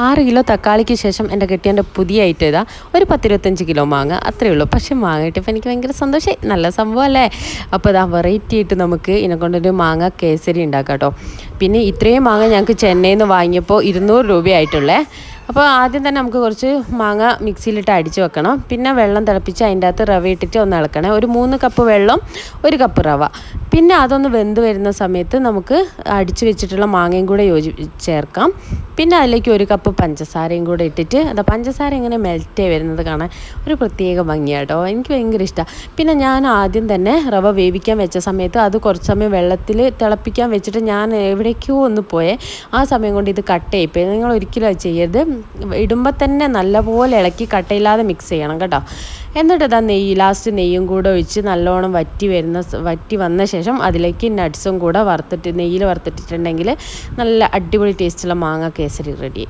6 kilo തക്കാളിക്ക് ശേഷം എൻ്റെ കെട്ടിയൻ്റെ പുതിയ ഐറ്റം ഇതാ ഒരു 10-25 കിലോ മാങ്ങ അത്രയേ ഉള്ളൂ. പക്ഷെ മാങ്ങ കിട്ടിയപ്പോൾ എനിക്ക് ഭയങ്കര സന്തോഷമായി. നല്ല സംഭവമല്ലേ? അപ്പോൾ ഇതാ വെറൈറ്റി ആയിട്ട് നമുക്ക് ഇതിനെക്കൊണ്ടൊരു മാങ്ങ കേസരി ഉണ്ടാക്കാം കേട്ടോ. പിന്നെ ഇത്രയും മാങ്ങ ഞങ്ങൾക്ക് ചെന്നൈയിൽ നിന്ന് വാങ്ങിയപ്പോൾ 200 രൂപയായിട്ടുള്ളേ. അപ്പോൾ ആദ്യം തന്നെ നമുക്ക് കുറച്ച് മാങ്ങ മിക്സിയിലിട്ട് അടിച്ച് വെക്കണം. പിന്നെ വെള്ളം തിളപ്പിച്ച് അതിൻ്റെ അകത്ത് റവ ഇട്ടിട്ട് ഒന്ന് ഇളക്കണം. ഒരു 3 കപ്പ് വെള്ളം 1 കപ്പ് റവ. പിന്നെ അതൊന്ന് വെന്ത് വരുന്ന സമയത്ത് നമുക്ക് അടിച്ച് വെച്ചിട്ടുള്ള മാങ്ങയും കൂടെ ചേർക്കാം. പിന്നെ അതിലേക്ക് 1 കപ്പ് പഞ്ചസാരയും കൂടെ ഇട്ടിട്ട് പഞ്ചസാര ഇങ്ങനെ മെൽറ്റ് വരുന്നത് കാണാൻ ഒരു പ്രത്യേക ഭംഗിയാട്ടോ. എനിക്ക് ഭയങ്കര ഇഷ്ടമാണ്. പിന്നെ ഞാൻ ആദ്യം തന്നെ റവ വേവിക്കാൻ വെച്ച സമയത്ത് അത് കുറച്ച് സമയം വെള്ളത്തിൽ തിളപ്പിക്കാൻ വെച്ചിട്ട് ഞാൻ എവിടേക്കോ ഒന്ന് പോയേ. ആ സമയം കൊണ്ട് ഇത് കട്ടയായിപ്പോയി. നിങ്ങൾ ഒരിക്കലും അത് ചെയ്യരുത്. ഇടുമ്പോൾ തന്നെ നല്ലപോലെ ഇളക്കി കട്ടയില്ലാതെ മിക്സ് ചെയ്യണം കേട്ടോ. എന്നിട്ട് ഇതാ ലാസ്റ്റ് നെയ്യും കൂടെ ഒഴിച്ച് നല്ലോണം വറ്റി വന്ന ശേഷം അതിലേക്ക് നട്ട്സും കൂടെ നെയ്യിൽ വറുത്തിട്ടിട്ടുണ്ടെങ്കിൽ നല്ല അടിപൊളി ടേസ്റ്റുള്ള മാങ്ങ കേസരി റെഡി.